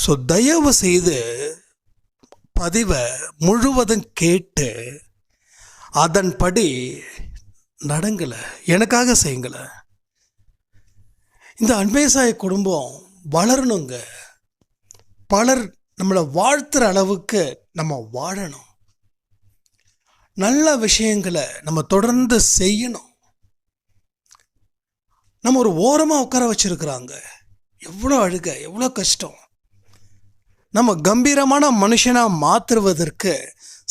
So தயவு செய்து பதிவை முழுவதும் கேட்டு அதன்படி நடங்கலை, எனக்காக செய்யுங்களேன். இந்த அன்பேசாய குடும்பம் வளரணுங்க. பலர் நம்மளை வாழ்த்துற அளவுக்கு நம்ம வாழணும். நல்ல விஷயங்களை நம்ம தொடர்ந்து செய்யணும். நம்ம ஒரு ஓரமாக உட்கார வச்சிருக்கிறாங்க. எவ்வளோ அழுக, எவ்வளோ கஷ்டம். நம்ம கம்பீரமான மனுஷனாக மாற்றுவதற்கு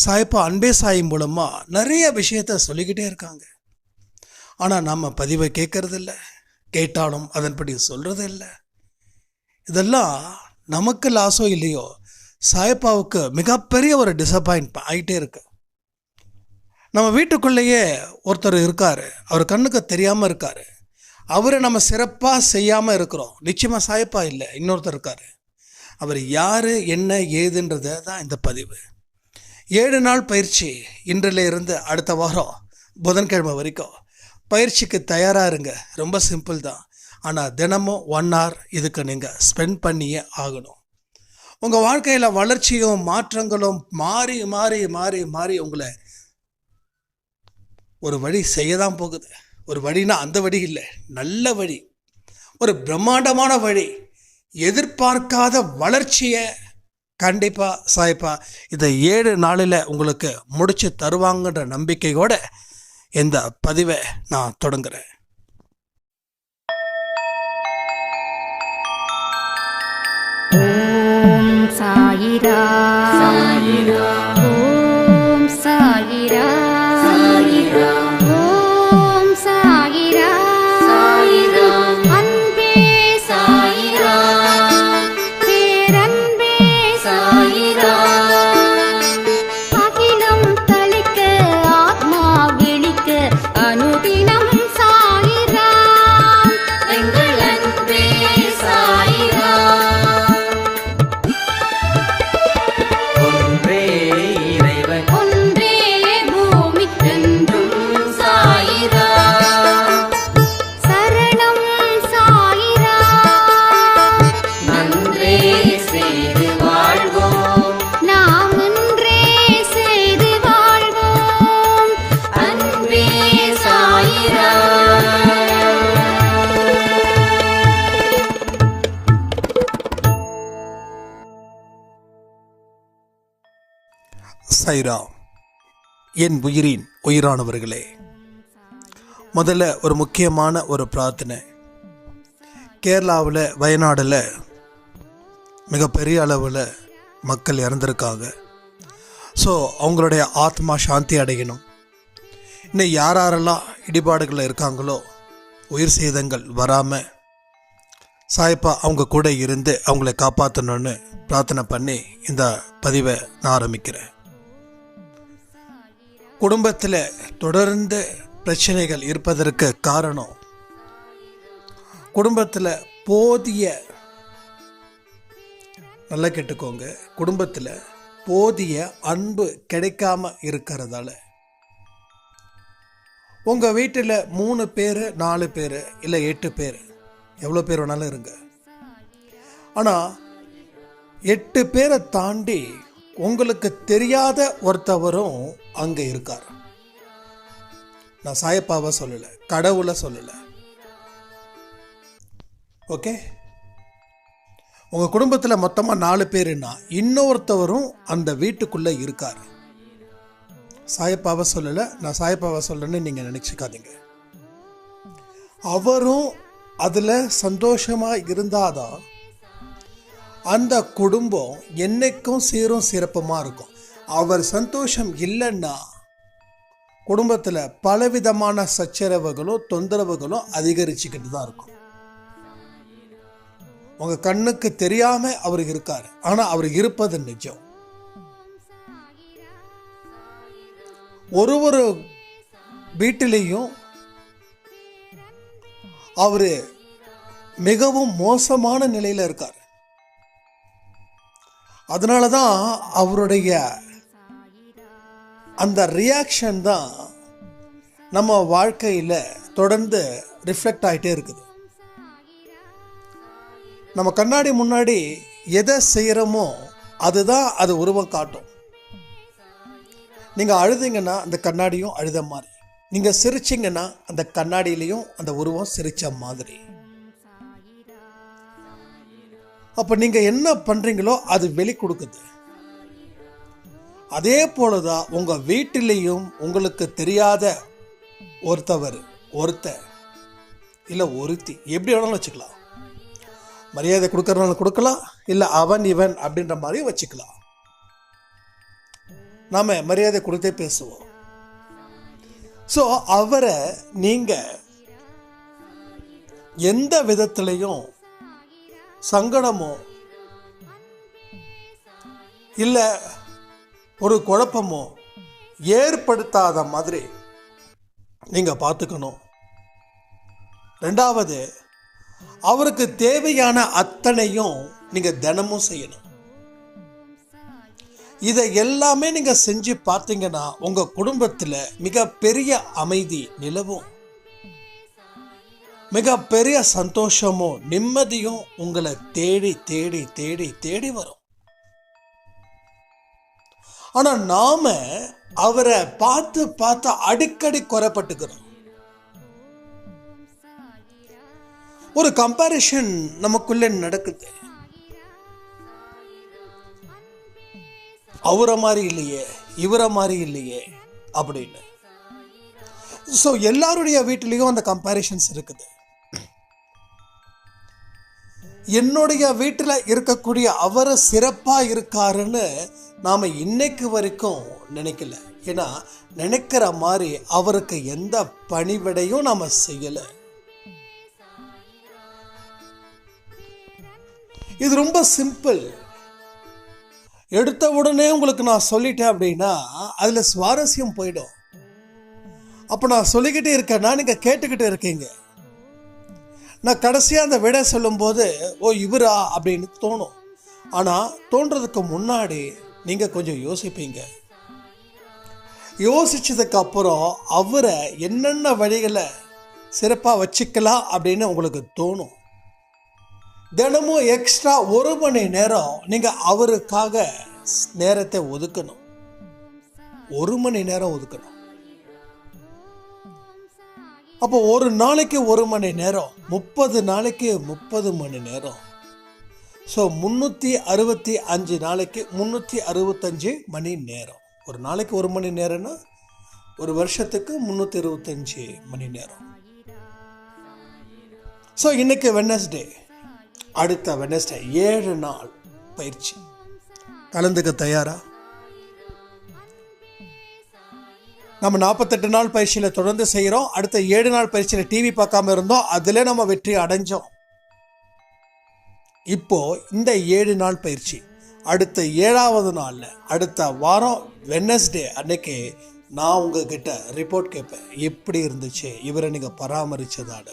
சாயப்பா அன்பே சாய் மூலமாக நிறைய விஷயத்த சொல்லிக்கிட்டே இருக்காங்க. ஆனால் நம்ம பதிவை கேட்கறதில்ல, கேட்டாலும் அதன்படி சொல்கிறது இல்லை. இதெல்லாம் நமக்கு லாஸோ இல்லையோ, சாயப்பாவுக்கு மிகப்பெரிய ஒரு டிசப்பாயிண்ட் ஆகிட்டே இருக்கு. நம்ம வீட்டுக்குள்ளேயே ஒருத்தர் இருக்கார், அவர் கண்ணுக்கு தெரியாமல் இருக்கார். அவரை நம்ம சிறப்பாக செய்யாமல் இருக்கிறோம். நிச்சயமாக சாயப்பா இல்லை, இன்னொருத்தர் இருக்கார். அவர் யார், என்ன, ஏதுன்றதை தான் இந்த பதிவு. 7 நாள் பயிற்சி, இன்றில் இருந்து அடுத்த வாரம் புதன்கிழமை வரைக்கும் பயிற்சிக்கு தயாராக இருங்க. ரொம்ப சிம்பிள் தான். ஆனால் தினமும் 1 hour இதுக்கு நீங்கள் ஸ்பெண்ட் பண்ணியே ஆகணும். உங்கள் வாழ்க்கையில் வளர்ச்சியும் மாற்றங்களும் மாறி மாறி மாறி மாறி உங்களை ஒரு வழி செய்ய தான் போகுது. ஒரு வழினா அந்த வழி இல்லை, நல்ல வழி, ஒரு பிரம்மாண்டமான வழி, எதிர்பார்க்காத வளர்ச்சியை கண்டிப்பாக சாயப்பா இதை 7 நாளில் உங்களுக்கு முடிச்சு தருவாங்கன்ற நம்பிக்கையோடு இந்த பதிவை நான் தொடங்குறேன். ஓம் சாயிரா சாயிரா, ஓம் சாயிரா சாயிரா, ஓம் சாயிரா சாயிரா, அன்பே சாயிரா, பேரன்பே சாயிரா, அகிலம் தளிக்க ஆத்மா விழிக்க அனுதினம் சாயிரா, எங்கள் அன்பே சாயிரா. ஒன்றே இறைவன், ஒன்றே பூமிக்கென்றும் சாயிரா, சரணம் சாயிரா, நன்றே செய்து வாழ்வோம், நாம் ஒன்றே செய்து வாழ்வோம், அன்பே சாயிரா. சைரா, என் உயிரின் உயிரானவர்களே, முதல்ல ஒரு முக்கியமான ஒரு பிரார்த்தனை. கேரளாவில் வயநாடில் மிகப்பெரிய அளவில் மக்கள் இறந்துருக்காங்க. ஸோ அவங்களுடைய ஆத்மா சாந்தி அடையணும். இன்னும் யாரெல்லாம் இடிபாடுகளில் இருக்காங்களோ உயிர் சேதங்கள் வராமல் சாயப்பா அவங்க கூட இருந்து அவங்கள காப்பாற்றணுன்னு பிரார்த்தனை பண்ணி இந்த பதிவை நான் ஆரம்பிக்கிறேன். குடும்பத்தில் தொடர்ந்து பிரச்சனைகள் இருப்பதற்கு காரணம், குடும்பத்தில் போதிய, நல்லா கேட்டுக்கோங்க, குடும்பத்தில் போதிய அன்பு கிடைக்காம இருக்கிறதால. உங்கள் வீட்டில் 3 பேர், 4 பேர், இல்லை 8 பேர், எவ்வளோ பேர் வேணாலும் இருங்க. ஆனால் 8 பேரை தாண்டி உங்களுக்கு தெரியாத ஒருத்தவரும் அங்கே இருக்கார். நான் சாயப்பாவை சொல்லலை, கடவுளை சொல்லலை. ஓகே, உங்கள் குடும்பத்தில் மொத்தமாக 4 பேருன்னா இன்னொருத்தவரும் அந்த வீட்டுக்குள்ளே இருக்கார். சாயப்பாவை சொல்லலை, நான் சாயப்பாவை சொல்லணுன்னு நீங்கள் நினச்சிக்காதீங்க. அவரும் அதில் சந்தோஷமாக இருந்தாதான் அந்த குடும்பம் என்னைக்கும் சீரும் சிறப்புமாக இருக்கும். அவர் சந்தோஷம் இல்லைன்னா குடும்பத்தில் பலவிதமான சச்சரவுகளும் தொந்தரவுகளும் அதிகரிச்சுக்கிட்டு தான் இருக்கும். உங்கள் கண்ணுக்கு தெரியாமல் அவர் இருக்கார், ஆனால் அவர் இருப்பது நிஜம். ஒரு வீட்டிலையும் அவர் மிகவும் மோசமான நிலையில் இருக்கார். அதனால தான் அவருடைய அந்த ரியாக்ஷன் தான் நம்ம வாழ்க்கையில் தொடர்ந்து ரிஃப்ளெக்ட் ஆகிட்டே இருக்குது. நம்ம கண்ணாடி முன்னாடி எதை செய்கிறோமோ அதுதான் அது உருவம் காட்டும். நீங்கள் அழுதிங்கன்னா அந்த கண்ணாடியும் அழுத மாதிரி, நீங்கள் சிரிச்சிங்கன்னா அந்த கண்ணாடியிலையும் அந்த உருவம் சிரித்த மாதிரி. அப்போ நீங்கள் என்ன பண்ணுறீங்களோ அது வெளி கொடுக்குது. அதே போலதான் உங்கள் வீட்டிலையும் உங்களுக்கு தெரியாத ஒருத்தர் இல்லை ஒருத்தி, எப்படி வேணாலும் வச்சுக்கலாம். மரியாதை கொடுக்கறனால கொடுக்கலாம், இல்லை அவன் இவன் அப்படின்ற மாதிரி வச்சுக்கலாம். நாம மரியாதை கொடுத்தே பேசுவோம். ஸோ அவரை நீங்கள் எந்த விதத்திலையும் சங்கடமோ இல்லை ஒரு குழப்பமோ ஏற்படுத்தாத மாதிரி நீங்கள் பார்த்துக்கணும். ரெண்டாவது, அவருக்கு தேவையான அத்தனையும் நீங்கள் தினமும் செய்யணும். இதை எல்லாமே நீங்கள் செஞ்சு பார்த்தீங்கன்னா உங்கள் குடும்பத்தில் மிகப்பெரிய அமைதி நிலவும், மிகப்பெரிய சந்தோஷமும் நிம்மதியும் உங்களை தேடி தேடி தேடி தேடி வரும். ஆனால் நாம அவரை பார்த்து பார்த்து அடிக்கடி குறைப்பட்டுக்கிறோம். ஒரு கம்பேரிஷன் நமக்குள்ள நடக்குது. அவரை மாதிரி இல்லையே, இவரை மாதிரி இல்லையே அப்படின்னு. ஸோ எல்லாருடைய வீட்டிலையும் அந்த கம்பேரிஷன்ஸ் இருக்குது. என்னுடைய வீட்டில் இருக்கக்கூடிய அவர் சிறப்பாக இருக்காருன்னு நாம் இன்னைக்கு வரைக்கும் நினைக்கல. ஏன்னா நினைக்கிற மாதிரி அவருக்கு எந்த பணிவிடையும் நாம் செய்யலை. இது ரொம்ப சிம்பிள். எடுத்த உடனே உங்களுக்கு நான் சொல்லிட்டேன் அப்படின்னா அதில் சுவாரஸ்யம் போயிடும். அப்போ நான் சொல்லிக்கிட்டே இருக்கேன்னா நீங்கள் கேட்டுக்கிட்டு இருக்கீங்க. நான் கடைசியாக அந்த விடை சொல்லும்போது ஓ இவரா அப்படின்னு தோணும். ஆனால் தோன்றதுக்கு முன்னாடி நீங்கள் கொஞ்சம் யோசிப்பீங்க. யோசிச்சதுக்கு அப்புறம் அவரை என்னென்ன வழிகளை சிறப்பாக வச்சுக்கலாம் அப்படின்னு உங்களுக்கு தோணும். தினமும் எக்ஸ்ட்ரா 1 மணி நேரம் நீங்கள் அவருக்காக நேரத்தை ஒதுக்கணும். 1 மணி நேரம் ஒதுக்கணும். அப்போ ஒரு நாளைக்கு 1 மணி நேரம், 30 நாளைக்கு 30 மணி நேரம். ஸோ 365 நாளைக்கு 365 மணி நேரம். ஒரு நாளைக்கு 1 மணி நேரம்னா ஒரு வருஷத்துக்கு 325 மணி நேரம். ஸோ இன்னைக்கு வெட்னஸ்டே, அடுத்த வெட்னஸ்டே 7 நாள் பயிற்சி. கலந்துக்க தயாரா? நம்ம 48 நாள் பயிற்சியில் தொடர்ந்து செய்கிறோம். அடுத்த 7 நாள் பயிற்சியில் டிவி பார்க்காம இருந்தோம், அதில் நம்ம வெற்றி அடைஞ்சோம். இப்போ இந்த 7 நாள் பயிற்சி அடுத்த 7வது நாளில், அடுத்த வாரம் வெட்னஸ்டே அன்னைக்கு நான் உங்ககிட்ட ரிப்போர்ட் கேட்பேன். எப்படி இருந்துச்சு இவரை நீங்கள் பராமரிச்சதால?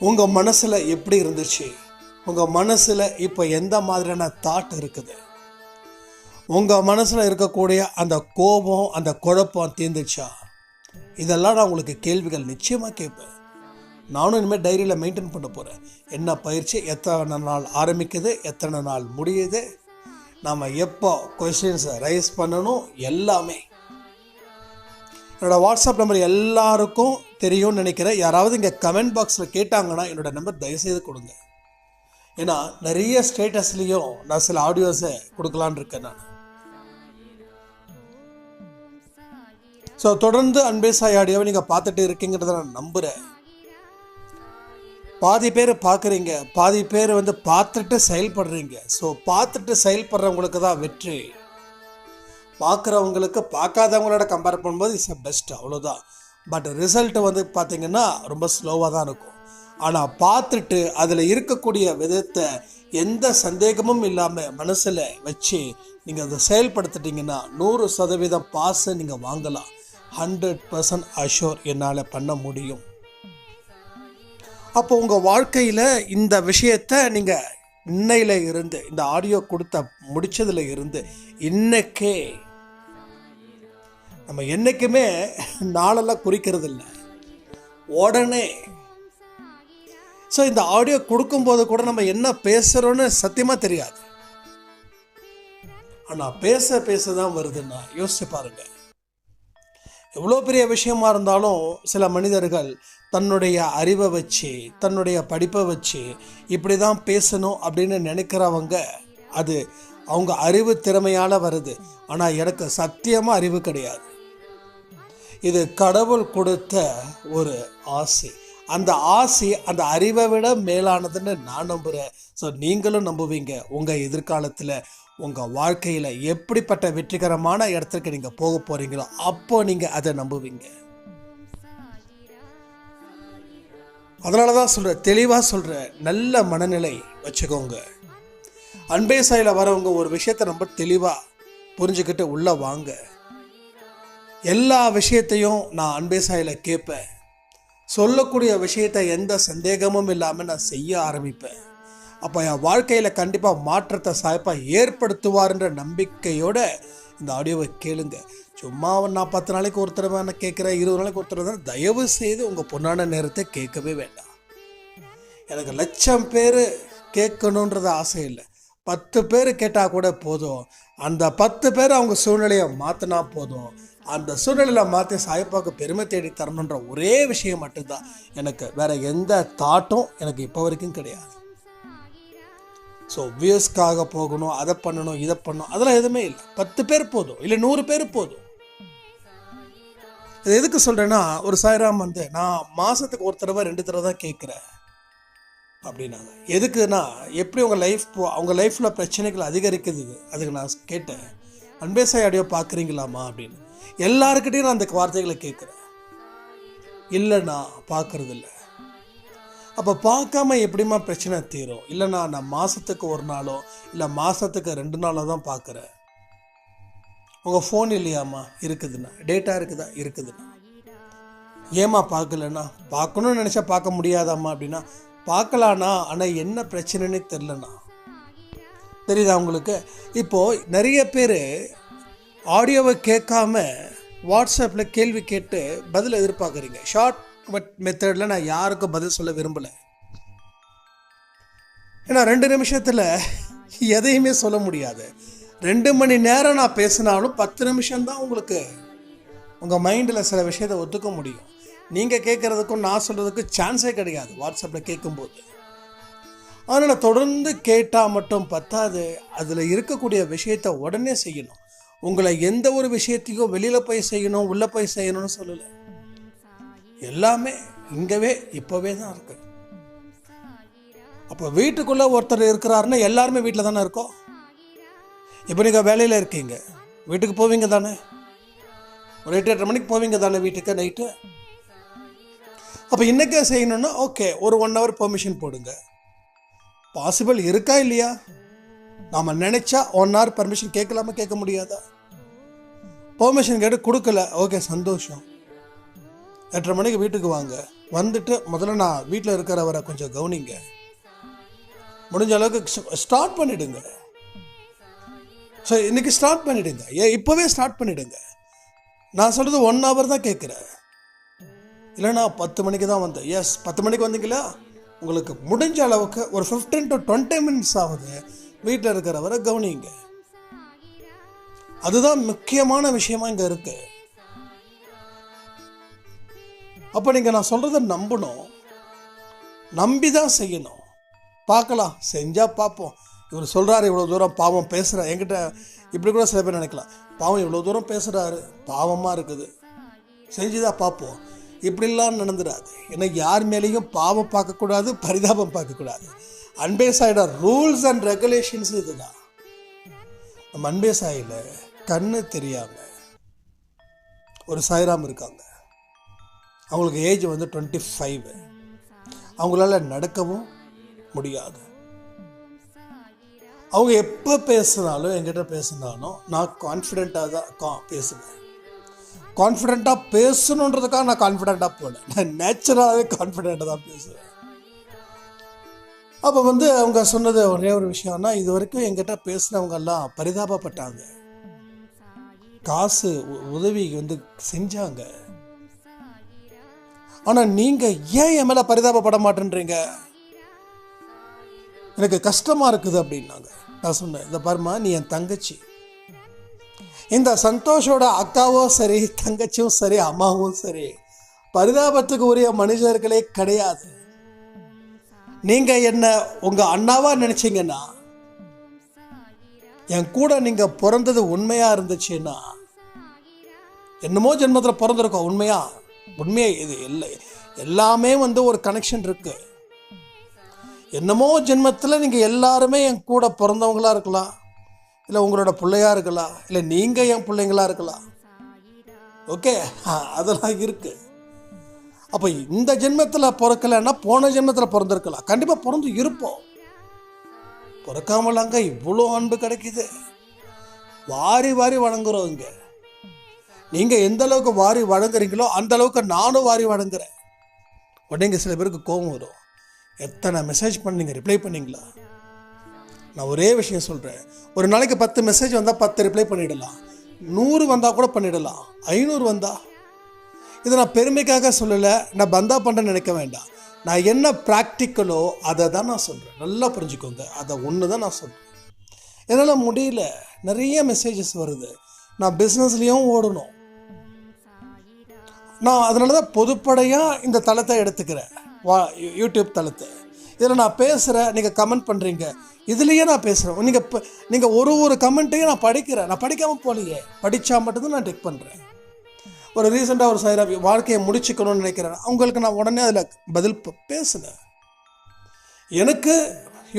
உங்கள் மனசில் எப்படி இருந்துச்சு? உங்கள் மனசில் இப்போ எந்த மாதிரியான தாட் இருக்குது? உங்கள் மனசில் இருக்கக்கூடிய அந்த கோபம், அந்த குழப்பம் தீர்ந்துச்சா? இதெல்லாம் நான் உங்களுக்கு கேள்விகள் நிச்சயமாக கேட்பேன். நானும் இனிமேல் டைரியில் மெயின்டைன் பண்ண போகிறேன். என்ன பயிற்சி, எத்தனை நாள் ஆரம்பிக்குது, எத்தனை நாள் முடியுது, நாம் எப்போ கொஸ்டின்ஸை ரைஸ் பண்ணணும், எல்லாமே. என்னோடய வாட்ஸ்அப் நம்பர் எல்லாருக்கும் தெரியும்னு நினைக்கிறேன். யாராவது இங்கே கமெண்ட் பாக்ஸில் கேட்டாங்கன்னா என்னோடய நம்பர் தயவுசெய்து கொடுங்க. ஏன்னா நிறைய ஸ்டேட்டஸ்லேயும் நான் சில ஆடியோஸை கொடுக்கலான் இருக்கேன் நான். ஸோ தொடர்ந்து அன்பே சாய் ஆடியோவை நீங்கள் பார்த்துட்டு இருக்கீங்கிறத நான் நம்புகிறேன். பாதி பேர் பார்க்குறீங்க, பாதி பேர் பார்த்துட்டு செயல்படுறீங்க. ஸோ பார்த்துட்டு செயல்படுறவங்களுக்கு தான் வெற்றி. பார்க்குறவங்களுக்கு பார்க்காதவங்களோட கம்பேர் பண்ணும்போது இட்ஸ் அ பெஸ்ட், அவ்வளோதான். பட் ரிசல்ட் பார்த்தீங்கன்னா ரொம்ப ஸ்லோவாக தான் இருக்கும். ஆனால் பார்த்துட்டு அதில் இருக்கக்கூடிய விதத்தை எந்த சந்தேகமும் இல்லாமல் மனசில் வச்சு நீங்கள் அதை செயல்படுத்திட்டீங்கன்னா 100% பாஸை நீங்கள் வாங்கலாம். 100% அஷூர் என்னால் பண்ண முடியும். அப்போ உங்கள் வாழ்க்கையில் இந்த விஷயத்தை நீங்கள் இன்னையில இருந்து, இந்த ஆடியோ கொடுத்த முடிச்சதுல இருந்து இன்னைக்கே, நம்ம என்றைக்குமே நாளெல்லாம் குறிக்கிறது இல்லை, உடனே ஸோ இந்த ஆடியோ கொடுக்கும்போது கூட நம்ம என்ன பேசுகிறோன்னு சத்தியமாக தெரியாது. ஆனால் பேச தான் வருதுன்னா யோசிச்சு பாருங்க. எவ்வளோ பெரிய விஷயமா இருந்தாலும் சில மனிதர்கள் தன்னுடைய அறிவை வச்சு, தன்னுடைய படிப்பை வச்சு இப்படி தான் பேசணும் அப்படின்னு நினைக்கிறவங்க, அது அவங்க அறிவு திறமையால் வருது. ஆனால் எனக்கு சத்தியமாக அறிவு கிடையாது. இது கடவுள் கொடுத்த ஒரு ஆசை. அந்த ஆசை அந்த அறிவை விட மேலானதுன்னு நான் நம்புகிறேன். ஸோ நீங்களும் நம்புவீங்க. உங்கள் எதிர்காலத்தில் உங்கள் வாழ்க்கையில் எப்படிப்பட்ட வெற்றிகரமான இடத்துக்கு நீங்கள் போக போகிறீங்களோ அப்போ நீங்கள் அதை நம்புவீங்க. அதனால தான் சொல்கிறேன், தெளிவாக சொல்கிறேன், நல்ல மனநிலை வச்சுக்கோங்க. அன்பே சாயில் வரவங்க ஒரு விஷயத்தை ரொம்ப தெளிவாக புரிஞ்சுக்கிட்டு உள்ளே வாங்க. எல்லா விஷயத்தையும் நான் அன்பே சாயில் கேட்பேன். சொல்லக்கூடிய விஷயத்தை எந்த சந்தேகமும் இல்லாமல் நான் செய்ய ஆரம்பிப்பேன். அப்போ என் வாழ்க்கையில் கண்டிப்பாக மாற்றத்தை சாய்ப்பா ஏற்படுத்துவார்ன்ற நம்பிக்கையோடு இந்த ஆடியோவை கேளுங்க. சும்மா நான் 10 நாளைக்கு ஒரு தடவை நான் கேட்குறேன், 20 நாளைக்கு ஒரு தடவை, தயவு செய்து உங்கள் பொன்னான நேரத்தை கேட்கவே வேண்டாம். எனக்கு 1,00,000 பேர் கேட்கணுன்றது ஆசை இல்லை. 10 பேர் கேட்டால் கூட போதும். அந்த 10 பேர் அவங்க சூழ்நிலையை மாற்றினா போதும். அந்த சூழ்நிலையில் மாற்றி சாய்ப்பாவுக்கு பெருமை தேடி தரணுன்ற ஒரே விஷயம் மட்டும்தான் எனக்கு. வேறு எந்த தாட்டும் எனக்கு இப்போ வரைக்கும் கிடையாது. ஸோ வியூஸ்க்காக போகணும், அதை பண்ணணும், இதை பண்ணணும், அதெல்லாம் எதுவுமே இல்லை. 10 பேர் போதும், இல்லை 100 பேர் போதும். இது எதுக்கு சொல்கிறேன்னா, ஒரு சாய்ராம் வந்து நான் மாதத்துக்கு ஒரு தடவை 2 தடவை தான் கேட்குறேன் அப்படின்னாங்க. எதுக்குன்னா, எப்படி அவங்க லைஃப்பில் பிரச்சனைகள் அதிகரிக்குது, அதுக்கு நான் கேட்டேன். அன்பே சாய் ஆடியோ பார்க்குறீங்களாமா அப்படின்னு. எல்லாருக்கிட்டையும் நான் அந்த வார்த்தைகளை கேட்குறேன். இல்லைண்ணா பார்க்கறதில்ல. அப்போ பார்க்காம எப்படிமா பிரச்சனை தீரும்? இல்லைண்ணா நான் மாதத்துக்கு ஒரு நாளோ இல்லை மாதத்துக்கு 2 நாளோ தான் பார்க்குறேன். உங்கள் ஃபோன் இல்லையாம்மா? இருக்குதுண்ணா. டேட்டா இருக்குதா? இருக்குதுண்ணா. ஏம்மா பார்க்கலண்ணா? பார்க்கணுன்னு நினச்சா பார்க்க முடியாதாம்மா அப்படின்னா, பார்க்கலாண்ணா, ஆனால் என்ன பிரச்சனைன்னு தெரிலண்ணா. தெரியுதா உங்களுக்கு? இப்போது நிறைய பேர் ஆடியோவை கேட்காம வாட்ஸ்அப்பில் கேள்வி கேட்டு பதில் எதிர்பார்க்குறீங்க. ஷார்ட் மெத்தடில் நான் யாருக்கும் பதில் சொல்ல விரும்பலை. ஏன்னா 2 நிமிஷத்தில் எதையுமே சொல்ல முடியாது. 2 மணி நேரம் நான் பேசினாலும் 10 நிமிஷம்தான் உங்களுக்கு உங்கள் மைண்டில் சில விஷயத்தை ஒத்துக்க முடியும். நீங்கள் கேட்குறதுக்கும் நான் சொல்கிறதுக்கும் சான்ஸே கிடையாது வாட்ஸ்அப்பில் கேட்கும்போது. அதனால் தொடர்ந்து கேட்டால் மட்டும் பத்தாது, அதில் இருக்கக்கூடிய விஷயத்தை உடனே செய்யணும். உங்களை எந்த ஒரு விஷயத்தையும் வெளியில் போய் செய்யணும், உள்ளே போய் செய்யணும்னு சொல்லலை. எல்லாமே இங்கவே இப்போவே தான் இருக்கு. அப்போ வீட்டுக்குள்ளே ஒருத்தர் இருக்கிறாருன்னா எல்லாருமே வீட்டில் தானே இருக்கோம். இப்போ நீங்கள் வேலையில் இருக்கீங்க, வீட்டுக்கு போவீங்க தானே? ஒரு 8-8:30 மணிக்கு போவீங்க தானே வீட்டுக்கு நைட்டு? அப்போ இன்றைக்கே செய்யணுன்னா ஓகே, ஒரு 1 hour பெர்மிஷன் போடுங்க. பாசிபிள் இருக்கா இல்லையா? நாம் நினச்சா 1 hour பர்மிஷன் கேட்கலாமா, கேட்க முடியாதா? பெர்மிஷன் கேட்டு கொடுக்கல, ஓகே சந்தோஷம். 8:30 மணிக்கு வீட்டுக்கு வாங்க. வந்துட்டு முதல்ல நான் வீட்டில் இருக்கிறவரை கொஞ்சம் கவனிங்க. முடிஞ்ச அளவுக்கு ஸ்டார்ட் பண்ணிவிடுங்க. ஸோ இன்றைக்கி ஸ்டார்ட் பண்ணிவிடுங்க. இப்போவே ஸ்டார்ட் பண்ணிவிடுங்க. நான் சொல்கிறது 1 hour தான் கேட்குறேன். இல்லைண்ணா 10 மணிக்கு தான் வந்தேன். எஸ், 10 மணிக்கு வந்தீங்களா? உங்களுக்கு முடிஞ்ச அளவுக்கு ஒரு 15 to 20 minutes ஆகுது வீட்டில் இருக்கிறவரை கவனிங்க. அதுதான் முக்கியமான விஷயமா இங்கே இருக்கு. அப்போ நீங்கள் நான் சொல்கிறத நம்பணும், நம்பி தான் செய்யணும். பார்க்கலாம், செஞ்சால் பார்ப்போம். இவர் சொல்கிறாரு இவ்வளோ தூரம், பாவம் பேசுகிறார் என்கிட்ட. இப்படி கூட சில பேர் நினைக்கலாம், பாவம் இவ்வளோ தூரம் பேசுகிறாரு, பாவமாக இருக்குது, செஞ்சுதான் பார்ப்போம். இப்படிலாம் நடந்துடாது. ஏன்னா யார் மேலேயும் பாவம் பார்க்கக்கூடாது, பரிதாபம் பார்க்கக்கூடாது. அன்பே சாயோட ரூல்ஸ் அண்ட் ரெகுலேஷன்ஸ் இதுதான். நம்ம அன்பே சாயில் கண்ணு தெரியாமல் ஒரு சாய்ராம் இருக்காங்க. அவங்களுக்கு ஏஜ் வந்து 25. அவங்களால நடக்கவும் முடியாது. அவங்க எப்போ பேசுனாலும், என்கிட்ட பேசுனாலும் நான் கான்ஃபிடெண்ட்டாக தான் பேசுவேன். கான்ஃபிடெண்ட்டாக பேசணுன்றதுக்காக நான் கான்ஃபிடெண்ட்டாக போனேன். நான் நேச்சுரலாகவே கான்ஃபிடெண்ட்டாக தான் பேசுவேன். அப்போ வந்து அவங்க சொன்னது ஒரே ஒரு விஷயம்னா, இது வரைக்கும் என்கிட்ட பேசுனவங்கெல்லாம் பரிதாபப்பட்டாங்க, காசு உதவி வந்து செஞ்சாங்க. ஆனால் நீங்கள் ஏன் என் மேலே பரிதாபப்பட மாட்டேன்றீங்க? எனக்கு கஷ்டமாக இருக்குது அப்படின்னாங்க. நான் சொன்னேன், இந்த பாருமா, நீ என் தங்கச்சி. இந்த சந்தோஷோட அக்காவோ சரி, தங்கச்சியும் சரி, அம்மாவும் சரி, பரிதாபத்துக்கு உரிய மனுஷர்களே கிடையாது. நீங்கள் என்ன உங்கள் அண்ணாவாக நினச்சிங்கன்னா, என் கூட நீங்கள் பிறந்தது உண்மையாக இருந்துச்சுன்னா, என்னமோ ஜென்மத்தில் பிறந்திருக்கோம். உண்மையே இது இல்லை, எல்லாமே ஒரு கனெக்ஷன் இருக்கு. என்னமோ ஜென்மத்தில் நீங்கள் எல்லாருமே என் கூட பிறந்தவங்களா இருக்கலாம், இல்லை உங்களோட பிள்ளையா இருக்கலாம், இல்லை நீங்கள் என் பிள்ளைங்களா இருக்கலாம். ஓகே, அதெல்லாம் இருக்கு. அப்போ இந்த ஜென்மத்தில் பிறக்கலைன்னா போன ஜென்மத்தில் பிறந்திருக்கலாம். கண்டிப்பாக பிறந்து இருப்போம். பிறக்காமலாங்க இவ்வளோ அன்பு கிடைக்குது. வாரி வாரி வழங்குறோம் இங்கே. நீங்கள் எந்த அளவுக்கு வாரி வழங்குறீங்களோ அந்த அளவுக்கு நானும் வாரி வழங்குறேன். உடனே சில பேருக்கு கோபம் வரும், எத்தனை மெசேஜ் பண்ணீங்க, ரிப்ளை பண்ணீங்களா? நான் ஒரே விஷயம் சொல்கிறேன், ஒரு நாளைக்கு 10 மெசேஜ் வந்தால் 10 ரிப்ளை பண்ணிடலாம், 100 வந்தால் கூட பண்ணிடலாம், 500 வந்தா. இதை நான் பெருமைக்காக சொல்லலை, நான் பந்தா பண்ணுறேன்னு நினைக்க வேண்டாம். நான் என்ன ப்ராக்டிக்கலோ அதை தான் நான் சொல்கிறேன். நல்லா புரிஞ்சுக்கோங்க, அதை ஒன்று தான் நான் சொல்கிறேன். என்னால் முடியல, நிறைய மெசேஜஸ் வருது. நான் பிஸ்னஸ்லேயும் ஓடணும். நான் அதனால தான் பொதுப்படையாக இந்த தளத்தை எடுத்துக்கிறேன், யூடியூப் தளத்தை. இதில் நான் பேசுகிறேன், நீங்கள் கமெண்ட் பண்ணுறீங்க, இதுலேயே நான் பேசுகிறேன். நீங்கள் ஒரு கமெண்ட்டையும் நான் படிக்கிறேன். நான் படிக்காமல் போகலையே, படித்தா மட்டும்தான் நான் டெக் பண்ணுறேன். ஒரு ரீசெண்டாக ஒரு சாயிரா வாழ்க்கையை முடிச்சுக்கணும்னு நினைக்கிறேன், அவங்களுக்கு நான் உடனே அதில் பதில் பேசுனேன். எனக்கு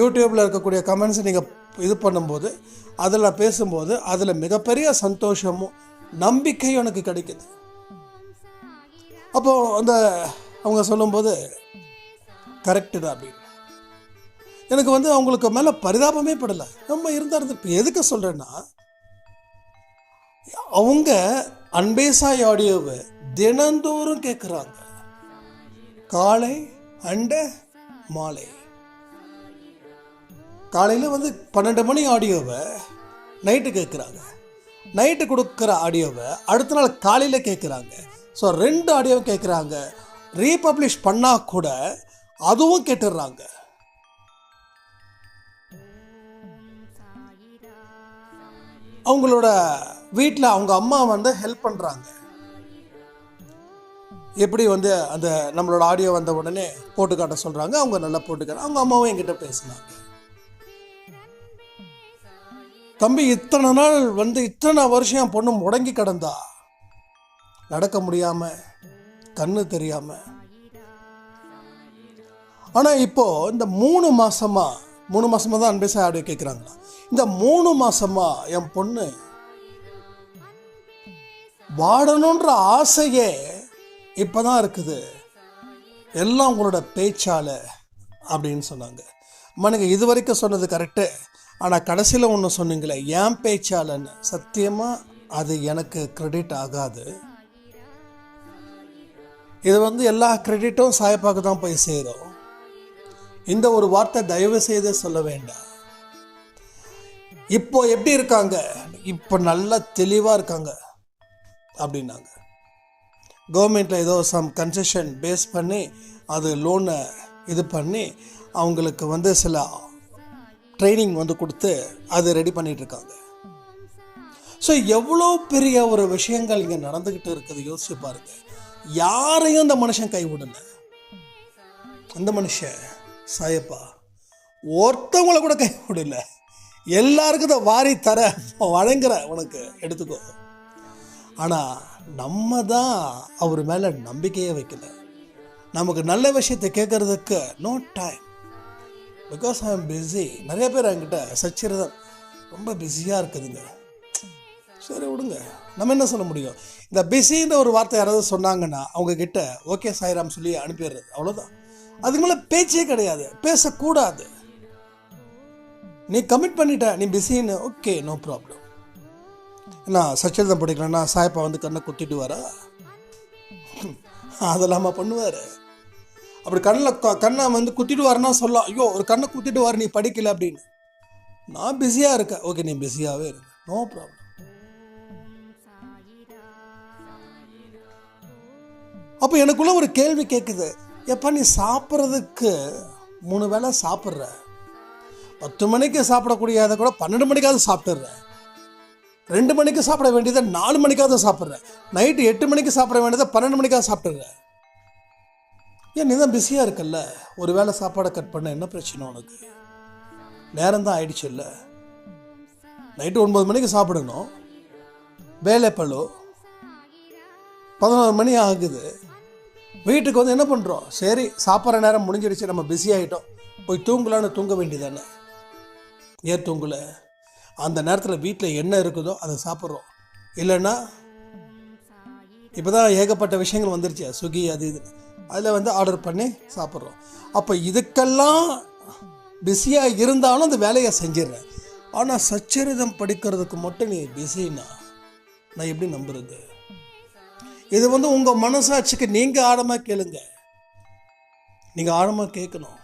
யூடியூப்பில் இருக்கக்கூடிய கமெண்ட்ஸை நீங்கள் இது பண்ணும்போது, அதில் பேசும்போது, அதில் மிகப்பெரிய சந்தோஷமும் நம்பிக்கையும் எனக்கு கிடைக்குது. அப்போது அவங்க சொல்லும்போது கரெக்டு தான் அப்படின்னு எனக்கு அவங்களுக்கு மேலே பரிதாபமே படலை. நம்ம இருந்தால் இப்போ எதுக்கு சொல்கிறேன்னா, அவங்க அன்பே சாய் ஆடியோவை தினந்தோறும் கேட்குறாங்க. காலை அண்ட மாலை. காலையில் 12 மணி ஆடியோவை நைட்டு கேட்குறாங்க, நைட்டு கொடுக்குற ஆடியோவை அடுத்த நாள் காலையில் கேட்குறாங்க. ஸோ 2 ஆடியோவும் கேட்குறாங்க. ரீபப்ளிஷ் பண்ணால் கூட அதுவும் கேட்டுடுறாங்க. அவங்களோட வீட்டில் அவங்க அம்மா ஹெல்ப் பண்ணுறாங்க. எப்படி அந்த நம்மளோட ஆடியோ வந்த உடனே போட்டு காட்ட சொல்கிறாங்க. அவங்க நல்லா போட்டுக்காட்ட, அவங்க அம்மாவும் என்கிட்ட பேசினாங்க. தம்பி, இத்தனை நாள் இத்தனை வருஷம் என் பொண்ணு முடங்கி கிடந்தா, நடக்க முடியாமல், கண்ணு தெரியாமல். ஆனால் இப்போது இந்த 3 மாதமாக தான் அன்பே சாய் ஆடியோ கேட்குறாங்களா. இந்த 3 மாதமாக என் பொண்ணு வாடணுன்ற ஆசையே இப்போ தான் இருக்குது, எல்லாம் உங்களோட பேச்சால் அப்படின்னு சொன்னாங்க. மனுங்க இது வரைக்கும் சொன்னது கரெக்டு, ஆனால் கடைசியில் ஒன்று சொன்னீங்களே ஏன் பேச்சாலன்னு, சத்தியமாக அது எனக்கு கிரெடிட் ஆகாது. இது எல்லா கிரெடிட்டும் சாயப்பாக்கு தான் போய் சேரும். இந்த ஒரு வார்த்தை தயவு செய்து சொல்ல வேண்டாம். இப்போ எப்படி இருக்காங்க, இப்போ நல்லா தெளிவாக இருக்காங்க அப்படின்னாங்க. கவர்மெண்ட்டில் ஏதோ சம் கன்செஷன் பேஸ் பண்ணி அது லோனை இது பண்ணி அவங்களுக்கு சில ட்ரைனிங் கொடுத்து அது ரெடி பண்ணிகிட்ருக்காங்க. ஸோ எவ்வளோ பெரிய ஒரு விஷயங்கள் இங்கே நடந்துக்கிட்டு இருக்குது யோசிச்சு பாருங்க. யாரையும் அந்த மனுஷன் கைவிடலை. அந்த மனுஷன் சாயப்பா ஒருத்தவங்களை கூட கைவிடல. எல்லாருக்கும் தான் வாரி தர வழங்குற, உனக்கு எடுத்துக்கோ. ஆனால் நம்ம தான் அவர் மேலே நம்பிக்கையே வைக்கல. நமக்கு நல்ல விஷயத்தை கேட்கறதுக்கு no time, because I am busy. நிறைய பேர் என்கிட்ட சச்சிரதன் ரொம்ப பிஸியாக இருக்குதுங்க. சரி விடுங்க, நம்ம என்ன சொல்ல முடியும். இந்த பிஸின்ற ஒரு வார்த்தை யாராவது சொன்னாங்கன்னா அவங்கக்கிட்ட ஓகே சாய்ராம் சொல்லி அனுப்பிடுறது, அவ்வளோதான். அதுக்கு மேலே பேச்சே கிடையாது, பேசக்கூடாது. நீ கமிட் பண்ணிட்ட, நீ பிஸின்னு, ஓகே நோ ப்ராப்ளம். நான் சச்சிரதம் படிக்கலன்னா சாயப்பா கண்ணை குத்திட்டு வரா, அதெல்லாமா பண்ணுவார். அப்படி கண்ணை குத்திட்டு வரனா சொல்ல, ஐயோ ஒரு கண்ணை குத்திட்டு வர, நீ படிக்கல அப்படின்னு. நான் பிஸியாக இருக்கேன், ஓகே நீ பிஸியாகவே இருக்கு, நோ ப்ராப்ளம். அப்போ எனக்குள்ள ஒரு கேள்வி கேட்குது, எப்போ நீ சாப்பிட்றதுக்கு 3 வேளை சாப்பிட்ற, 10 மணிக்கு சாப்பிடக்கூடியதை கூட 12 மணிக்காவது சாப்பிட்டுடுறேன். 2 மணிக்கு சாப்பிட வேண்டியதை 4 மணிக்காவது சாப்பிட்றேன். நைட்டு 8 மணிக்கு சாப்பிட வேண்டியதை 12 மணிக்காவது சாப்பிட்டுடுறேன். ஏன் நீ தான் பிஸியாக இருக்கல்ல, ஒரு வேளை சாப்பாடை கட் பண்ண என்ன பிரச்சனை உனக்கு? நேரம் தான் ஆயிடுச்சு இல்லை. நைட்டு 9 மணிக்கு சாப்பிடணும், வேலை பழு 11 மணி ஆகுது. வீட்டுக்கு வந்து என்ன பண்ணுறோம்? சரி சாப்பிட்ற நேரம் முடிஞ்சிடுச்சு, நம்ம பிஸி ஆகிட்டோம், போய் தூங்கலான்னு தூங்க வேண்டியதானே. ஏன் தூங்கலை? அந்த நேரத்தில் வீட்டில் என்ன இருக்குதோ அதை சாப்பிட்றோம். இல்லைன்னா இப்போ தான் ஏகப்பட்ட விஷயங்கள் வந்துருச்சு, ஸ்விக்கி அது இது, அதில் வந்து ஆர்டர் பண்ணி சாப்பிட்றோம். அப்போ இதுக்கெல்லாம் பிஸியாக இருந்தாலும் அந்த வேலையை செஞ்சிடுறேன். ஆனால் சச்சரிதம் படிக்கிறதுக்கு மட்டும் நீ பிஸின்னா நான் எப்படி நம்புறது? இது வந்து உங்கள் மனசாட்சிக்கு நீங்கள் ஆழமாக கேளுங்க, நீங்கள் ஆழமாக கேட்கணும்.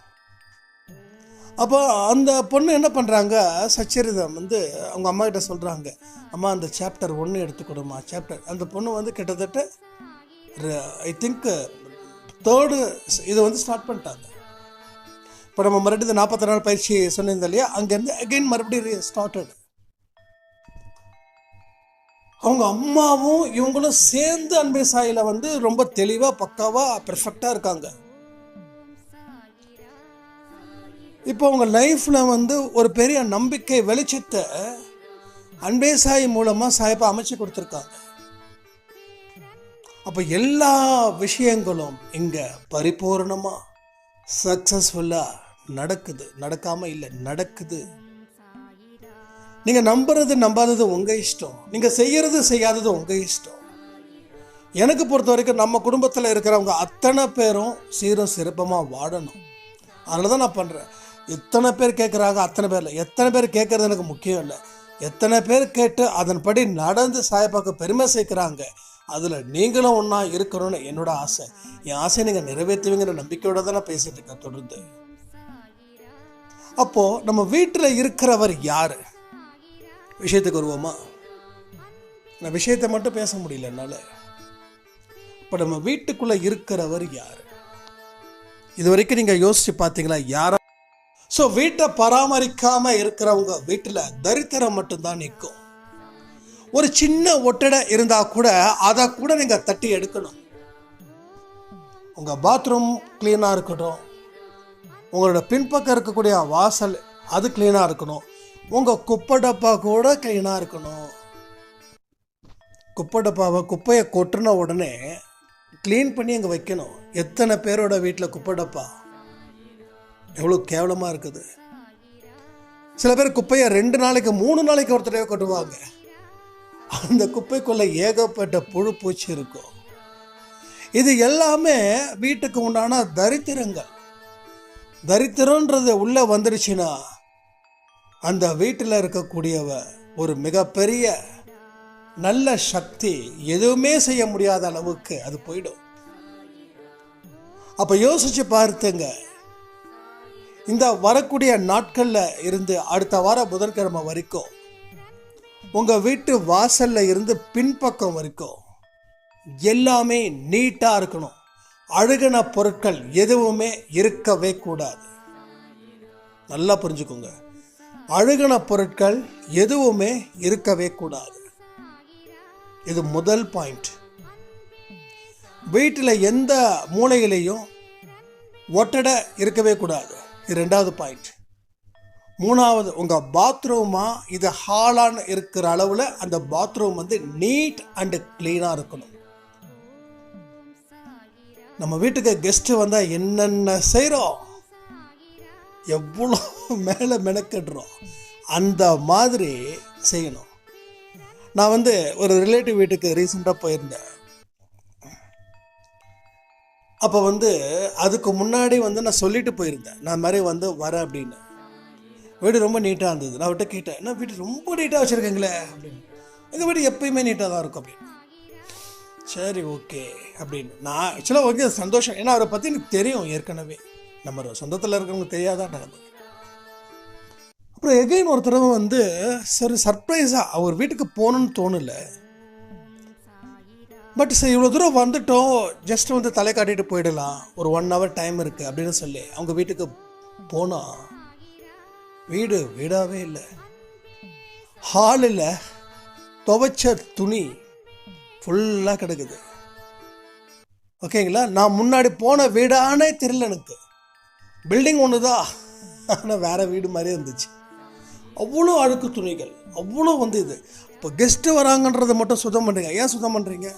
அப்போ அந்த பொண்ணு என்ன பண்ணுறாங்க, சச்சரிதம் வந்து அவங்க அம்மா கிட்ட சொல்கிறாங்க, அம்மா அந்த சாப்டர் 1 எடுத்துக்கொடுமா சாப்டர். அந்த பொண்ணு வந்து கிட்டத்தட்ட ஐ திங்க் 3rd இதை வந்து ஸ்டார்ட் பண்ணிட்டாங்க. இப்போ நம்ம மறுபடியும் 40 நாள் பயிற்சி சொன்னிருந்தோம் இல்லையா, அங்கேருந்து அகெயின் மறுபடியும் ஸ்டார்டட். அவங்க அம்மாவும் இவங்களும் சேர்ந்து அன்பே சாயில வந்து ரொம்ப தெளிவாக பக்காவாக பெர்ஃபெக்டாக இருக்காங்க. இப்போ அவங்க லைஃப்பில் வந்து ஒரு பெரிய நம்பிக்கை வெளிச்சத்தை அன்பே சாய் மூலமாக சாயப்பா அமைச்சு கொடுத்துருக்காங்க. அப்போ எல்லா விஷயங்களும் இங்கே பரிபூர்ணமாக சக்ஸஸ்ஃபுல்லாக நடக்குது. நடக்காமல் இல்லை, நடக்குது. நீங்கள் நம்புறது நம்பாதது உங்கள் இஷ்டம், நீங்கள் செய்கிறது செய்யாதது உங்கள் இஷ்டம். எனக்கு பொறுத்த வரைக்கும் நம்ம குடும்பத்தில் இருக்கிறவங்க அத்தனை பேரும் சீரும் சிறப்பமாக வாழணும். அதனால தான் நான் பண்ணுறேன். எத்தனை பேர் கேட்குறாங்க, அத்தனை பேரில் எத்தனை பேர் கேட்குறது எனக்கு முக்கியம் இல்லை. எத்தனை பேர் கேட்டு அதன்படி நடந்து சாயப்பாக்கு பெருமை சேர்க்குறாங்க, அதில் நீங்களும் ஒன்றா இருக்கணும்னு என்னோட ஆசை. என் ஆசையை நீங்கள் நிறைவேற்றுவீங்கிற நம்பிக்கையோட தான் நான் பேசிகிட்டு இருக்கேன் தொடர்ந்து. அப்போது நம்ம வீட்டில் இருக்கிறவர் யார்? விஷயத்துக்கு வருவோமா? நான் விஷயத்தை மட்டும் பேச முடியல என்னால். இப்போ நம்ம வீட்டுக்குள்ளே இருக்கிறவர் யார்? இது வரைக்கும் நீங்கள் யோசித்து பார்த்தீங்களா யாரா? ஸோ வீட்டை பராமரிக்காமல் இருக்கிறவங்க வீட்டில் தரித்திரம் மட்டும்தான் நிற்கும். ஒரு சின்ன ஒட்டடை இருந்தால் கூட அதை கூட நீங்கள் தட்டி எடுக்கணும். உங்கள் பாத்ரூம் க்ளீனாக இருக்கட்டும், உங்களோட பின்பக்கம் இருக்கக்கூடிய வாசல் அது க்ளீனாக இருக்கணும், உங்கள் குப்பை டப்பா கூட க்ளீனாக இருக்கணும். குப்பை டப்பாவை குப்பையை கொட்டின உடனே க்ளீன் பண்ணி அங்கே வைக்கணும். எத்தனை பேரோட வீட்டில் குப்பை டப்பா எவ்வளோ கேவலமாக இருக்குது. சில பேர் குப்பையை 2 நாளைக்கு 3 நாளைக்கு ஒரு தடவை கொட்டுவாங்க. அந்த குப்பைக்குள்ளே ஏகப்பட்ட புழு பூச்சி இருக்கும். இது எல்லாமே வீட்டுக்கு உண்டான தரித்திரங்கள். தரித்திரன்றது உள்ளே வந்துடுச்சுன்னா அந்த வீட்டில் இருக்கக்கூடியவ ஒரு மிகப்பெரிய நல்ல சக்தி, எதுவுமே செய்ய முடியாத அளவுக்கு அது போயிடும். அப்போ யோசிச்சு பார்த்துங்க, இந்த வரக்கூடிய நாட்களில் இருந்து அடுத்த வாரம் புதன்கிழமை வரைக்கும் உங்கள் வீட்டு வாசலில் இருந்து பின்பக்கம் வரைக்கும் எல்லாமே நீட்டாக இருக்கணும். அழுகின பொருட்கள் எதுவுமே இருக்கவே கூடாது. நல்லா புரிஞ்சுக்கோங்க, அழுகின பொருட்கள் எதுவுமே இருக்கவே கூடாது. இது முதல் பாயிண்ட். வீட்டில் எந்த மூலையிலையும் ஒட்டடை இருக்கவே கூடாது. இது 2வது பாயிண்ட். 3வது, உங்கள் பாத்ரூமா இது ஹாலான்னு இருக்கிற அளவில் அந்த பாத்ரூம் வந்து நீட் அண்ட் க்ளீனாக இருக்கணும். நம்ம வீட்டுக்கு கெஸ்ட்டு வந்தால் என்னென்ன செய்கிறோம், எவ்வளோ மேலே மெனக்கிடுறோம், அந்த மாதிரி செய்யணும். நான் வந்து ஒரு ரிலேட்டிவ் வீட்டுக்கு ரீசெண்டாக போயிருந்தேன். அப்போ வந்து அதுக்கு முன்னாடி வந்து நான் சொல்லிட்டு போயிருந்தேன், நான் மாதிரி வந்து வரேன் அப்படின்னு. வீடு ரொம்ப நீட்டாக இருந்தது. நான் விட்டு கேட்டேன், என்ன வீடு ரொம்ப நீட்டாக வச்சுருக்கீங்களே அப்படின்னு. எங்கள் வீடு எப்பயுமே நீட்டாக தான் இருக்கும் அப்படின்னு. சரி ஓகே அப்படின்னு நான் ஆக்சுவலாக ஓகே சந்தோஷம். ஏன்னா அவரை பற்றி எனக்கு தெரியும் ஏற்கனவே, நம்ம சொந்தத்தில் இருக்கிறவங்க தெரியாதான் நடந்தது. அப்புறம் எகைன் ஒரு தடவை வந்து சரி சர்ப்ரைஸாக அவர் வீட்டுக்கு போகணுன்னு தோணலை. பட் சரி இவ்வளோ தூரம் வந்துட்டோம், ஜஸ்ட் வந்து தலை காட்டிட்டு போயிடலாம், ஒரு 1 hour டைம் இருக்குது அப்படின்னு சொல்லி அவங்க வீட்டுக்கு போனால் வீடு வீடாகவே இல்லை. ஹாலில் துவைச்ச துணி ஃபுல்லாக கிடக்குது. ஓகேங்களா? நான் முன்னாடி போன வீடானே தெரியல எனக்கு. பில்டிங் ஒன்று தான், ஆனால் வேறு வீடு மாதிரியே இருந்துச்சு. அவ்வளோ அழுக்கு துணிகள், அவ்வளோ இது. இப்போ கெஸ்ட்டு வராங்கன்றதை மட்டும் சுத்தம் பண்ணுறீங்க. ஏன் சுத்தம் பண்ணுறீங்க?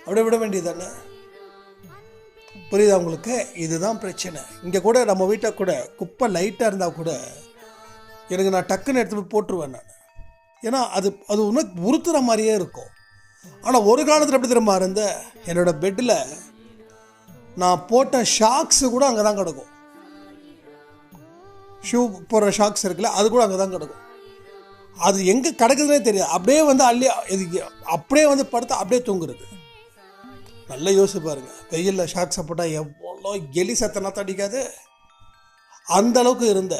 அப்படியே விட வேண்டியது தானே? புரியுதா உங்களுக்கு? இதுதான் பிரச்சனை. இங்கே கூட நம்ம வீட்டில் கூட குப்பை லைட்டாக இருந்தால் கூட எனக்கு நான் டக்குன்னு எடுத்து போய் போட்டுருவேன் நான். ஏன்னா அது ஒன்றும் உறுத்துற மாதிரியே இருக்கும். ஆனால் ஒரு காலத்தில் எப்படி திரும்ப இருந்தேன், என்னோடய பெட்டில் நான் போட்ட ஷாக்ஸு கூட அங்கே தான் கிடக்கும். ஷூ போடுற ஷாக்ஸ் இருக்குல்ல, அது கூட அங்கே தான் கிடக்கும். அது எங்கே கிடக்குதுன்னே தெரியாது. அப்படியே அள்ளி இது அப்படியே படுத்து அப்படியே தூங்குறது. நல்லா யோசிச்சு பாருங்க, வெயிலில் ஷாக்ஸை போட்டால் எவ்வளோ எலி சத்தனா தடிக்காது, அந்த அளவுக்கு இருந்த.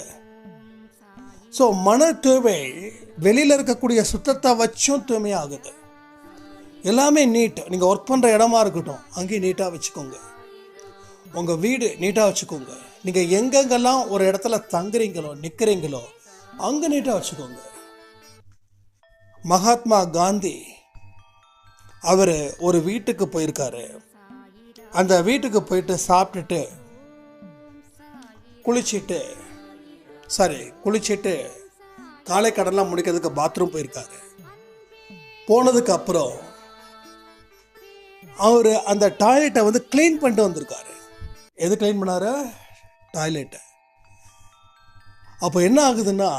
ஸோ மன தூய்மை வெளியில் இருக்கக்கூடிய சுத்தத்தை வச்சும் தூய்மையாகுது. எல்லாமே நீட். நீங்கள் ஒர்க் பண்ணுற இடமா இருக்கட்டும், அங்கேயும் நீட்டாக வச்சுக்கோங்க. உங்கள் வீடு நீட்டாக வச்சுக்கோங்க. நீங்கள் எங்கெங்கெல்லாம் ஒரு இடத்துல தங்குறீங்களோ நிற்கிறீங்களோ அங்கே நீட்டாக வச்சுக்கோங்க. மகாத்மா காந்தி அவர் ஒரு வீட்டுக்கு போயிருக்காரு. அந்த வீட்டுக்கு போயிட்டு சாப்பிட்டுட்டு குளிச்சுட்டு காலை கடன்லாம் முடிக்கிறதுக்கு பாத்ரூம் போயிருக்காரு. போனதுக்கு அப்புறம் அவர் அந்த டாய்லெட்டை க்ளீன் பண்ணிட்டு வந்திருக்காரு. எது க்ளீன் பண்ணாரு? டாய்லெட்டை. அப்போ என்ன ஆகுதுன்னா,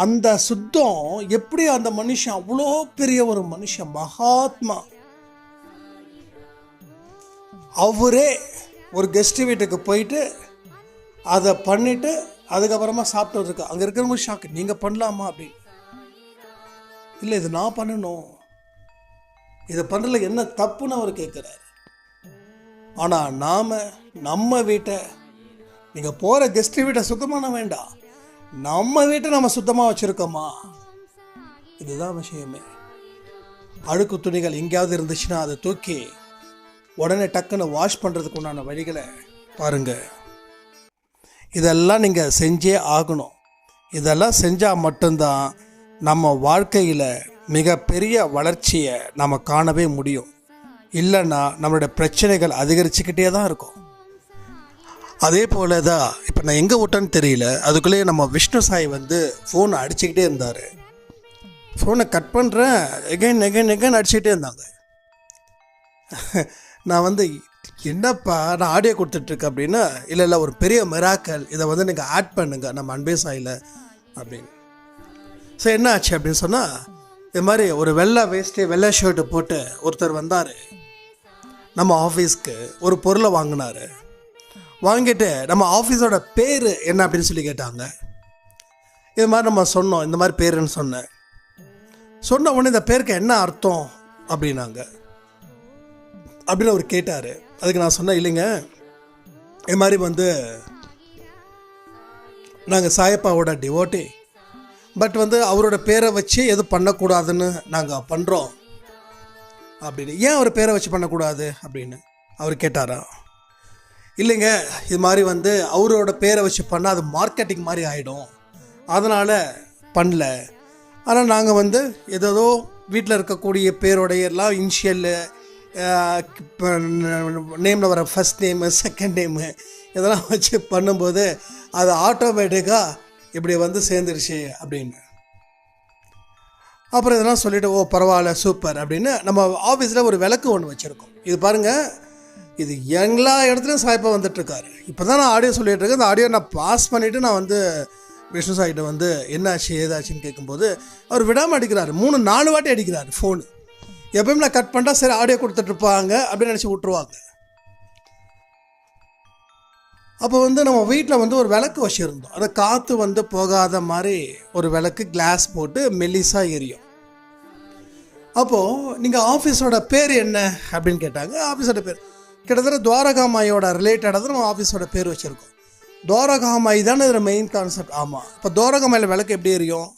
அந்த சுத்தம் எப்படி அந்த மனுஷன், அவ்வளோ பெரிய ஒரு மனுஷன், மகாத்மா, அவரே ஒரு கெஸ்ட் வீட்டுக்கு போயிட்டு அதை பண்ணிட்டு அதுக்கப்புறமா சாப்பிட்டு வந்திருக்கா. அங்கே இருக்கிறவங்க ஷாக்கு, நீங்கள் பண்ணலாமா அப்படின்னு. இல்லை, இது நான் பண்ணணும், இதை பண்ணுறதுல என்ன தப்புன்னு அவர் கேட்குறாரு. ஆனால் நம்ம வீட்டை, நீங்கள் போகிற கெஸ்ட் வீட்டை சுத்தமான வேண்டாம், நம்ம வீட்டை நம்ம சுத்தமாக வச்சுருக்கோமா? இதுதான் விஷயமே. அழுக்கு துணிகள் எங்கேயாவது இருந்துச்சுன்னா அதை தூக்கி உடனே டக்குன்னு வாஷ் பண்ணுறதுக்கு உண்டான வழிகளை பாருங்கள். இதெல்லாம் நீங்கள் செஞ்சே ஆகணும். இதெல்லாம் செஞ்சால் மட்டும்தான் நம்ம வாழ்க்கையில் மிகப்பெரிய வளர்ச்சியை நம்ம காணவே முடியும். இல்லைன்னா நம்மளுடைய பிரச்சனைகள் அதிகரிச்சுக்கிட்டே தான் இருக்கும். அதே போல தான் இப்போ நான் எங்கே விட்டேன்னு தெரியல, அதுக்குள்ளேயே நம்ம விஷ்ணு சாய் ஃபோனை அடிச்சுக்கிட்டே இருந்தார். ஃபோனை கட் பண்ணுறேன், எகைன் அடிச்சுக்கிட்டே இருந்தாங்க. நான் என்னப்பா நான் ஆடியோ கொடுத்துட்ருக்கேன் அப்படின்னா, இல்லை ஒரு பெரிய மிராக்கல், இதை நீங்கள் ஆட் பண்ணுங்க நம்ம அன்பே சாயில் அப்படின்னு. சரி, என்ன ஆச்சு அப்படின்னு சொன்னால், இது மாதிரி ஒரு வெள்ளை ஷர்ட்டு போட்டு ஒருத்தர் வந்தார் நம்ம ஆஃபீஸ்க்கு. ஒரு பொருளை வாங்கினார். வாங்கிட்டு நம்ம ஆஃபீஸோட பேர் என்ன அப்படின்னு சொல்லி கேட்டாங்க. இது மாதிரி நம்ம சொன்னோம், இந்த மாதிரி பேருன்னு சொன்ன உடனே இந்த பேருக்கு என்ன அர்த்தம் அப்படின்னாங்க. அப்படின்னு அவர் கேட்டார். அதுக்கு நான் சொன்னேன், இல்லைங்க, இது மாதிரி நாங்கள் சாயப்பாவோட டிவோட்டி, பட் அவரோட பேரை வச்சு எதுவும் பண்ணக்கூடாதுன்னு நாங்கள் பண்ணுறோம் அப்படின்னு. ஏன் அவர் பேரை வச்சு பண்ணக்கூடாது அப்படின்னு அவர் கேட்டாரா? இல்லைங்க, இது மாதிரி அவரோட பேரை வச்சு பண்ணால் அது மார்க்கெட்டிங் மாதிரி ஆகிடும், அதனால் பண்ணல. ஆனால் நாங்கள் ஏதோ வீட்டில் இருக்கக்கூடிய பேரோடைய எல்லாம் இனிஷியல் நேமில் வர ஃபஸ்ட் நேமு, செகண்ட் நேமு இதெல்லாம் வச்சு பண்ணும்போது அது ஆட்டோமேட்டிக்காக இப்படி சேர்ந்துருச்சு அப்படின்னு. அப்புறம் இதெல்லாம் சொல்லிவிட்டு, ஓ பரவாயில்ல சூப்பர் அப்படின்னு நம்ம ஆஃபீஸில் ஒரு விளக்கு ஒன்று வச்சுருக்கோம். இது பாருங்கள், இது எல்லா இடத்துலையும் சாய்ப்பா வந்துட்டுருக்காரு. இப்போ தான் நான் ஆடியோ சொல்லிகிட்டு இருக்கேன். இந்த ஆடியோ நான் பாஸ் பண்ணிவிட்டு நான் விஷ்ணு சாய்கிட்ட என்னாச்சு ஏதாச்சுன்னு கேட்கும்போது அவர் விடாமல் அடிக்கிறாரு. 3-4 வாட்டி அடிக்கிறாரு ஃபோனு. எப்பயுமே நான் கட் பண்ணிட்டா சரி ஆடியோ கொடுத்துட்ருப்பாங்க அப்படின்னு நினச்சி விட்ருவாங்க. அப்போ நம்ம வீட்டில் ஒரு விளக்கு வச்சுருந்தோம். அதை காற்று போகாத மாதிரி ஒரு விளக்கு, கிளாஸ் போட்டு மெல்லிஸாக எரியும். அப்போது நீங்கள் ஆஃபீஸோட பேர் என்ன அப்படின்னு கேட்டாங்க. ஆஃபீஸோட பேர் கிட்டத்தட்ட துவாரகாமாயோட ரிலேட்டடாக தான் நம்ம ஆஃபீஸோட பேர் வச்சுருக்கோம். துவாரகாமாய் தானே இதில் மெயின் கான்செப்ட். ஆமாம். இப்போ துவாரகாமாயில் விளக்கு எப்படி எரியும்?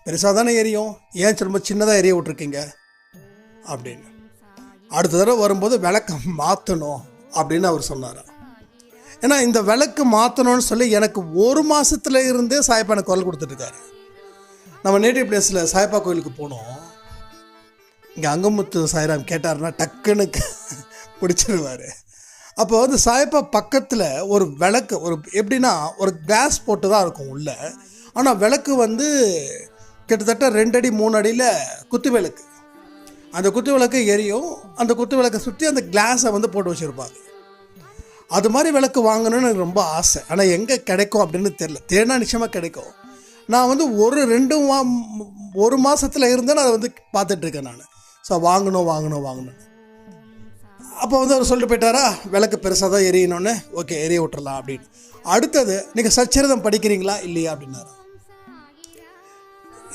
பெருசாக தானே எரியும். ஏன் ரொம்ப சின்னதாக எரிய விட்ருக்கீங்க அப்படின்னு. அடுத்த தடவை வரும்போது விளக்க மாற்றணும் அப்படின்னு அவர் சொன்னார். ஏன்னா இந்த விளக்கு மாற்றணும்னு சொல்லி எனக்கு 1 மாதத்துல இருந்தே சாயப்பா எனக்கு குரல் கொடுத்துட்ருக்காரு. நம்ம நேட்டிவ் பிளேஸில் சாயப்பா கோயிலுக்கு போனோம். இங்கே அங்கமுத்து சாய்ராம் கேட்டார்னா டக்குன்னு பிடிச்சிருவார். அப்போ வந்து சாயப்பா பக்கத்தில் ஒரு விளக்கு, ஒரு எப்படின்னா ஒரு கிளாஸ் போட்டு தான் இருக்கும் உள்ளே. ஆனால் விளக்கு வந்து கிட்டத்தட்ட 2 அடி 3 அடியில் குத்து விளக்கு. அந்த குத்து விளக்கு எரியும். அந்த குத்து விளக்கை சுற்றி அந்த கிளாஸை வந்து போட்டு வச்சுருப்பாங்க. அது மாதிரி விளக்கு வாங்கணும்னு எனக்கு ரொம்ப ஆசை. ஆனால் எங்கே கிடைக்கும் அப்படின்னு தெரில. தேடினா நிச்சயமாக கிடைக்கும். நான் வந்து ஒரு மாதத்தில் இருந்தேன் அதை வந்து பார்த்துட்ருக்கேன் நான். ஸோ வாங்கணும். அப்போ வந்து அவர் சொல்லிட்டு போயிட்டாரா, விளக்கு பெருசாக தான் எரியணும்னு. ஓகே, எரிய விட்டுறலாம் அப்படின்னு. அடுத்தது, நீங்கள் சச்சரிதம் படிக்கிறீங்களா இல்லையா அப்படின்னாரு.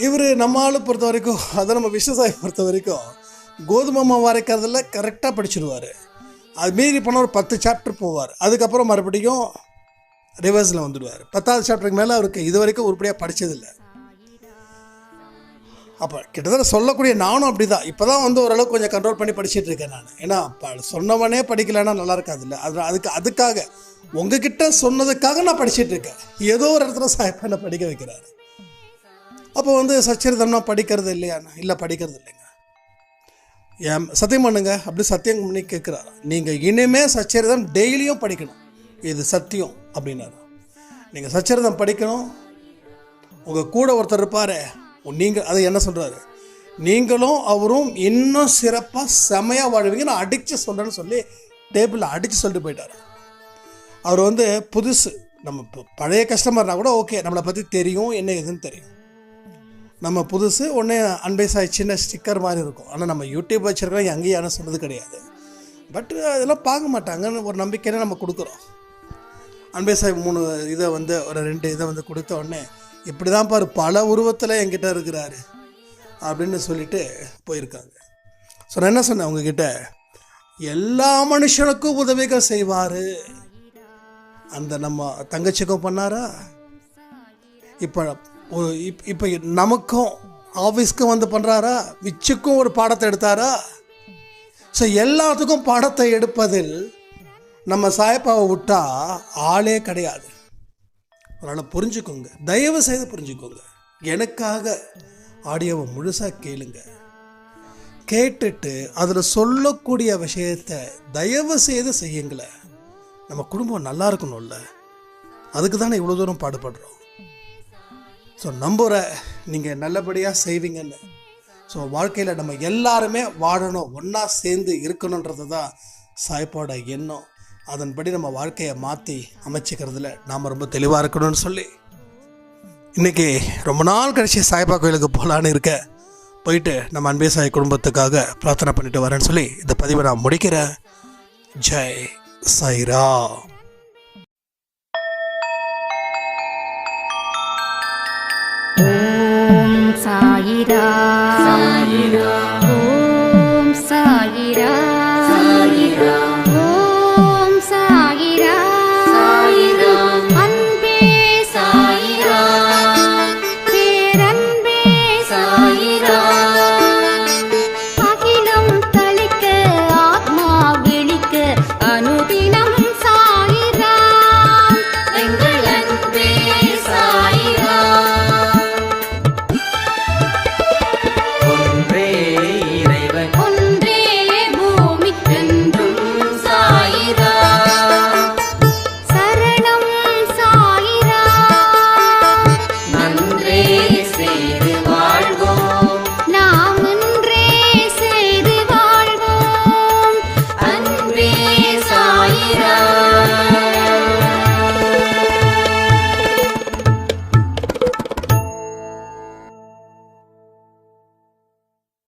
இவர் நம்ம ஆளை பொறுத்த வரைக்கும், அதை நம்ம விஸ்வசாயை பொறுத்த வரைக்கும் கோதுமை மாவு அரைக்கிறதுல கரெக்டாக படிச்சுடுவார். அது மீறி போனால் ஒரு 10 சாப்டர் போவார். அதுக்கப்புறம் மறுபடியும் ரிவர்ஸில் வந்துடுவார். 10வது சாப்டருக்கு மேலே அவருக்கு இது வரைக்கும் உருப்படியாக படித்ததில்லை. அப்போ கிட்டத்தட்ட சொல்லக்கூடிய நானும் அப்படி தான். இப்போ தான் வந்து ஓரளவுக்கு கொஞ்சம் கண்ட்ரோல் பண்ணி படிச்சுட்டு இருக்கேன் நான். ஏன்னா சொன்னவனே படிக்கலைன்னா நல்லா இருக்காதுல்ல. அதுக்காக உங்ககிட்ட சொன்னதுக்காக நான் படிச்சுட்டு இருக்கேன். ஏதோ ஒரு இடத்துல சாயப்பா என்ன படிக்க வைக்கிறாரு. அப்போ வந்து சச்சரிதம்னா படிக்கிறது இல்லையாண்ணா? இல்லை, படிக்கிறது இல்லைங்க. சத்தியம் பண்ணுங்க அப்படி சத்தியம் பண்ணி கேட்குறாரு. நீங்கள் இனிமேல் சச்சரிதம் டெய்லியும் படிக்கணும், இது சத்தியம் அப்படின்னாரு. நீங்கள் சச்சரிதம் படிக்கணும். உங்கள் கூட ஒருத்தர் இருப்பார், நீங்கள் அதை என்ன சொல்கிறாரு, நீங்களும் அவரும் இன்னும் சிறப்பாக செமையாக வாழ்வீங்க, நான் அடித்து சொல்கிறேன்னு சொல்லி டேபிளில் அடித்து சொல்லிட்டு போயிட்டார். அவர் வந்து புதுசு, நம்ம பழைய கஸ்டமர்னா கூட ஓகே, நம்மளை பற்றி தெரியும், என்ன எதுன்னு தெரியும். நம்ம புதுசு ஒன்றே அன்பே சாய் சின்ன ஸ்டிக்கர் மாதிரி இருக்கும். ஆனால் நம்ம யூடியூப் வச்சுருக்கோம், எங்கேயும் யாரும் சொன்னது கிடையாது. பட் அதெல்லாம் பார்க்க மாட்டாங்கன்னு ஒரு நம்பிக்கையில நம்ம கொடுக்குறோம். அன்பே சாய் 3 இதை வந்து ஒரு 2 இதை வந்து கொடுத்த உடனே, இப்படி தான் பாரு பல உருவத்தில் என்கிட்ட இருக்கிறாரு அப்படின்னு சொல்லிட்டு போயிருக்காங்க. ஸோ நான் என்ன சொன்னேன் உங்ககிட்ட, எல்லா மனுஷனுக்கும் உதவிகள் செய்வார். அந்த நம்ம தங்கச்சிக்கும் பண்ணாரா, இப்போ நமக்கும் ஆஃபீஸ்க்கு வந்து பண்ணுறாரா, விச்சுக்கும் ஒரு பாடத்தை எடுத்தாரா. ஸோ எல்லாத்துக்கும் பாடத்தை எடுப்பதில் நம்ம சாயப்பாவை விட்டா ஆளே கிடையாது. அதனால் புரிஞ்சுக்கோங்க, தயவு செய்து புரிஞ்சுக்கோங்க. எனக்காக ஆடியோவை முழுசாக கேளுங்க. கேட்டுட்டு அதில் சொல்லக்கூடிய விஷயத்தை தயவு செய்து செய்யுங்களேன். நம்ம குடும்பம் நல்லா இருக்கணும்ல, அதுக்கு தானே இவ்வளோ தூரம் பாடுபடுறோம். ஸோ நம்புகிறேன் நீங்கள் நல்லபடியாக செய்வீங்கன்னு. ஸோ வாழ்க்கையில் நம்ம எல்லாருமே வாழணும், ஒன்றா சேர்ந்து இருக்கணுன்றது தான் சாய்ப்பாவோட எண்ணம். அதன்படி நம்ம வாழ்க்கையை மாற்றி அமைச்சிக்கிறதுல நாம் ரொம்ப தெளிவாக இருக்கணும்னு சொல்லி இன்றைக்கி ரொம்ப நாள் கழிச்சு சாய்பா கோயிலுக்கு போகலான்னு இருக்கேன். போயிட்டு நம்ம அன்பே சாய் குடும்பத்துக்காக பிரார்த்தனை பண்ணிட்டு வரேன்னு சொல்லி இந்த பதிவை நான் முடிக்கிறேன். ஜெய் சாய்ராம். ஓம் சாயிராம். சாயிராம்.